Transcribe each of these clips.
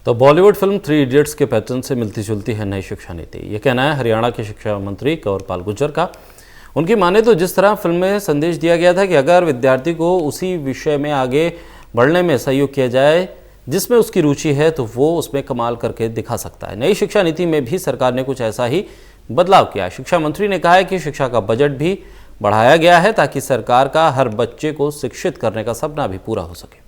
तो Bollywood film three idiots के pattern से मिलती जुलती है नई शिक्षा नीति। ये कहना है हरियाणा के शिक्षा मंत्री कंवरपाल गुर्जर का। उनकी माने तो जिस तरह फिल्म में संदेश दिया गया था कि अगर विद्यार्थी को उसी विषय में आगे बढ़ने में सहयोग किया जाए जिसमें उसकी रुचि है तो वो उसमें कमाल करके दिखा सकता है। नई शिक्षा नीति में भी सरकार ने कुछ ऐसा ही बदलाव किया। शिक्षा मंत्री ने कहा है कि शिक्षा का बजट भी बढ़ाया गया है ताकि सरकार का हर बच्चे को शिक्षित करने का सपना भी पूरा हो सके।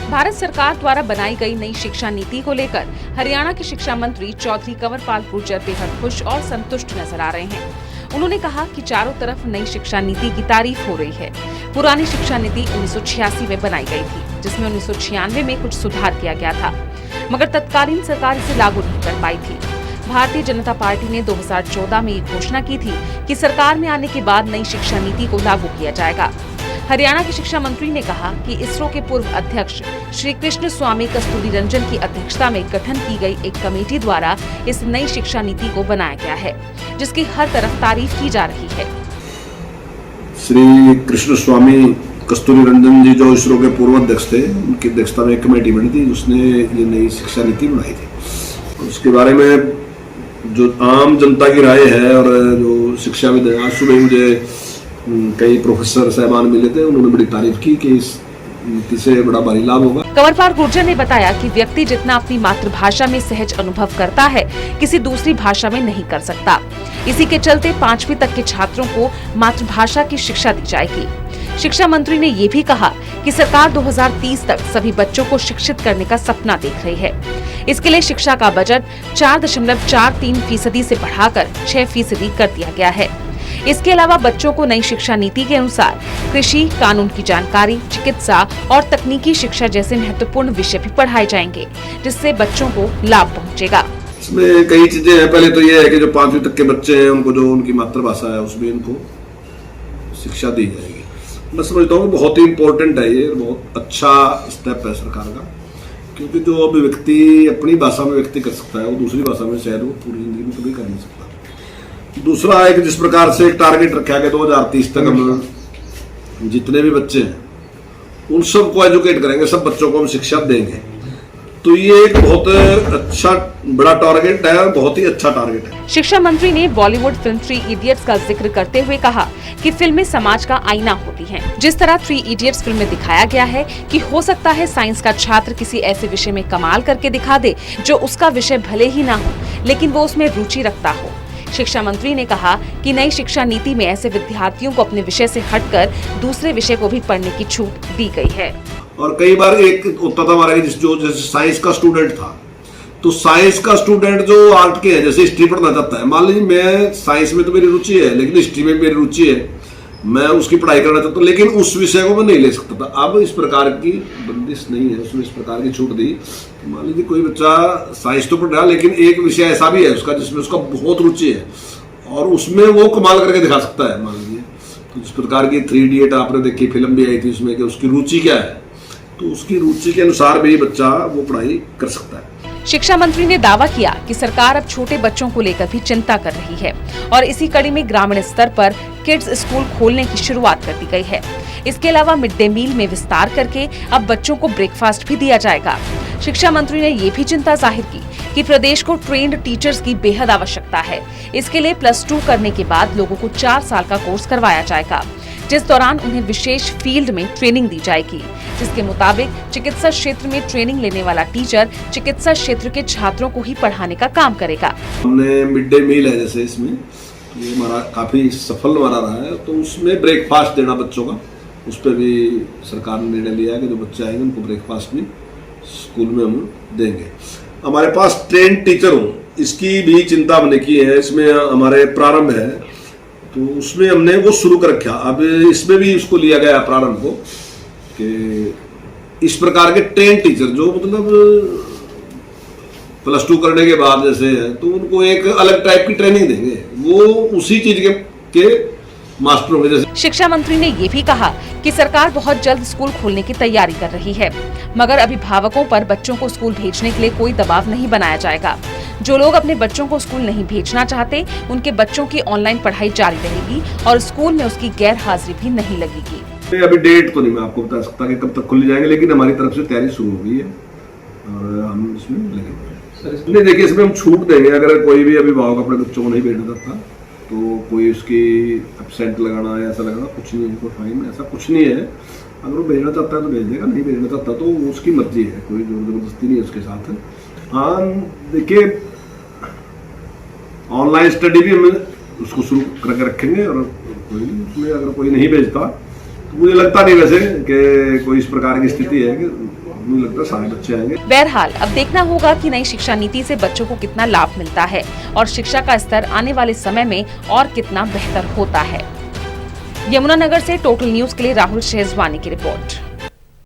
भारत सरकार द्वारा बनाई गई नई शिक्षा नीति को लेकर हरियाणा के शिक्षा मंत्री चौधरी कंवरपाल गुर्जर बेहद खुश और संतुष्ट नजर आ रहे हैं। उन्होंने कहा कि चारों तरफ नई शिक्षा नीति की तारीफ हो रही है। पुरानी शिक्षा नीति 1986 में बनाई गई थी, जिसमें 1996 में कुछ सुधार किया गया था, मगर तत्कालीन सरकार इसे लागू नहीं कर पाई थी। भारतीय जनता पार्टी ने 2014 में ये घोषणा की थी कि सरकार में आने के बाद नई शिक्षा नीति को लागू किया जाएगा। हरियाणा के शिक्षा मंत्री ने कहा कि इसरो के पूर्व अध्यक्ष श्री कृष्ण स्वामी कस्तूरी रंजन की अध्यक्षता में गठन की गई एक कमेटी द्वारा इस नई शिक्षा नीति को बनाया गया है, जिसकी हर तरफ तारीफ की जा रही है। श्री कृष्ण स्वामी कस्तूरी रंजन जी जो इसरो के पूर्व अध्यक्ष थे, उनकी अध्यक्षता में एक कमेटी बनी थी जिसने ये नई शिक्षा नीति बनाई थी। उसके बारे में जो आम जनता की राय है और जो शिक्षाविद है, आज सुबह मुझे कई प्रोफेसर साहबान मिले थे, उन्होंने बड़ी तारीफ की कि इस नीति से बड़ा भारी लाभ होगा। कंवरपाल गुर्जर ने बताया कि व्यक्ति जितना अपनी मातृभाषा में सहज अनुभव करता है, किसी दूसरी भाषा में नहीं कर सकता। इसी के चलते 5वीं तक के छात्रों को मातृभाषा की शिक्षा दी जाएगी। शिक्षा मंत्री ने ये भी कहा कि सरकार 2030 तक सभी बच्चों को शिक्षित करने का सपना देख रही है। इसके लिए शिक्षा का बजट 4.43% से बढ़ाकर 6% कर दिया गया है। इसके अलावा बच्चों को नई शिक्षा नीति के अनुसार कृषि, कानून की जानकारी, चिकित्सा और तकनीकी शिक्षा जैसे महत्वपूर्ण विषय भी पढ़ाए जाएंगे, जिससे बच्चों को लाभ पहुंचेगा। इसमें कई चीजें हैं। पहले तो ये है कि जो 5वीं तक के बच्चे हैं, उनको जो उनकी मातृभाषा है उसमें इनको शिक्षा दी जाएगी। मैं समझता हूँ बहुत ही इम्पोर्टेंट है, ये बहुत अच्छा स्टेप है सरकार का, क्योंकि जो अब व्यक्ति अपनी भाषा में व्यक्ति कर सकता है वो दूसरी भाषा में शायद वो पूरी जिंदगी में कभी कर नहीं सकता। दूसरा है कि जिस प्रकार से एक टारगेट रखा गया 2030 तक हम जितने भी बच्चे हैं उन सबको एजुकेट करेंगे, सब बच्चों को हम शिक्षा देंगे। तो ये एक बहुत अच्छा बड़ा टारगेट है, बहुत ही अच्छा टारगेट है। शिक्षा मंत्री ने बॉलीवुड फिल्म थ्री इडियट्स का जिक्र करते हुए कहा कि फिल्में समाज का आईना होती हैं। जिस तरह थ्री इडियट्स फिल्म में दिखाया गया है कि हो सकता है साइंस का छात्र किसी ऐसे विषय में कमाल करके दिखा दे जो उसका विषय भले ही ना हो, लेकिन वो उसमें रुचि रखता हो। शिक्षा मंत्री ने कहा कि नई शिक्षा नीति में ऐसे विद्यार्थियों को अपने विषय से हटकर दूसरे विषय को भी पढ़ने की छूट दी गई है। और कई बार एक होता था हमारा जो जैसे साइंस का स्टूडेंट था, तो साइंस का स्टूडेंट जो आर्ट के है, जैसे हिस्ट्री पढ़ना चाहता है, मान लीजिए मैं साइंस में तो मेरी रुचि है लेकिन हिस्ट्री में मेरी रुचि है, मैं उसकी पढ़ाई करना चाहता हूँ, लेकिन उस विषय को मैं नहीं ले सकता था। अब इस प्रकार की बंदिश नहीं है, उसमें इस प्रकार की छूट दी। मान लीजिए कोई बच्चा साइंस तो पढ़ रहा है लेकिन एक विषय ऐसा भी है उसका जिसमें उसका बहुत रुचि है और उसमें वो कमाल करके दिखा सकता है। मान लीजिए तो जिस प्रकार की थ्री इडियट आपने देखी फिल्म भी आई थी, उसमें कि उसकी रुचि क्या है, तो उसकी रुचि के अनुसार भी बच्चा वो पढ़ाई कर सकता है। शिक्षा मंत्री ने दावा किया कि सरकार अब छोटे बच्चों को लेकर भी चिंता कर रही है और इसी कड़ी में ग्रामीण स्तर पर किड्स स्कूल खोलने की शुरुआत कर दी गई है। इसके अलावा मिड डे मील में विस्तार करके अब बच्चों को ब्रेकफास्ट भी दिया जाएगा। शिक्षा मंत्री ने ये भी चिंता जाहिर की कि प्रदेश को ट्रेन्ड टीचर्स की बेहद आवश्यकता है। इसके लिए +2 करने के बाद लोगों को 4 साल का कोर्स करवाया जाएगा, जिस दौरान उन्हें विशेष फील्ड में ट्रेनिंग दी जाएगी, जिसके मुताबिक चिकित्सा क्षेत्र में ट्रेनिंग लेने वाला टीचर चिकित्सा क्षेत्र के छात्रों को ही पढ़ाने का काम करेगा। हमने मिड डे मील है जैसे इसमें, ये हमारा काफी सफल हमारा रहा है, तो उसमें ब्रेकफास्ट देना बच्चों का, उस पर भी सरकार ने निर्णय लिया है कि जो बच्चे आएंगे उनको ब्रेकफास्ट भी स्कूल में हम देंगे। हमारे पास ट्रेन टीचर हो, इसकी भी चिंता हमने की है। इसमें हमारे प्रारंभ है तो उसमें हमने वो शुरू कर रखा। अब इसमें भी उसको लिया गया प्रारंभ को कि इस प्रकार के ट्रेन टीचर जो मतलब +2 करने के बाद जैसे है तो उनको एक अलग टाइप की ट्रेनिंग देंगे, वो उसी चीज के मास्टरों में। जैसे शिक्षा मंत्री ने ये भी कहा कि सरकार बहुत जल्द स्कूल खोलने की तैयारी कर रही है, मगर अभिभावकों पर बच्चों को स्कूल भेजने के लिए कोई दबाव नहीं बनाया जाएगा। जो लोग अपने बच्चों को स्कूल नहीं भेजना चाहते, उनके बच्चों की ऑनलाइन पढ़ाई जारी रहेगी और स्कूल में उसकी गैर हाजिरी भी नहीं लगेगी। अभी डेट तो नहीं मैं आपको बता सकता कि कब तक खुल जाएंगे, लेकिन हमारी तरफ से तैयारी शुरू हो गई है और हम इसमें लगे हुए हैं। नहीं देखिए, इसमें हम छूट देंगे। अगर कोई भी अभिभावक अपने बच्चों को नहीं भेजना चाहता तो कोई उसकी एब्सेंट लगाना या ऐसा लगाना कुछ नहीं है, कोई फाइन ऐसा कुछ नहीं है। अगर वो भेजना चाहता है तो भेज देगा, नहीं भेजना चाहता तो उसकी मर्जी है, कोई जोर जबरदस्ती नहीं है उसके साथ। हाँ देखिए, ऑनलाइन स्टडी भी हम उसको शुरू करके रखेंगे और कोई उसमें अगर कोई नहीं भेजता तो मुझे लगता नहीं वैसे कि कोई इस प्रकार की स्थिति है कि मुझे लगता है सारे बच्चे आएंगे। बहरहाल अब देखना होगा कि नई शिक्षा नीति से बच्चों को कितना लाभ मिलता है और शिक्षा का स्तर आने वाले समय में और कितना बेहतर होता है। यमुनानगर से टोटल न्यूज के लिए राहुल शेजवानी की रिपोर्ट।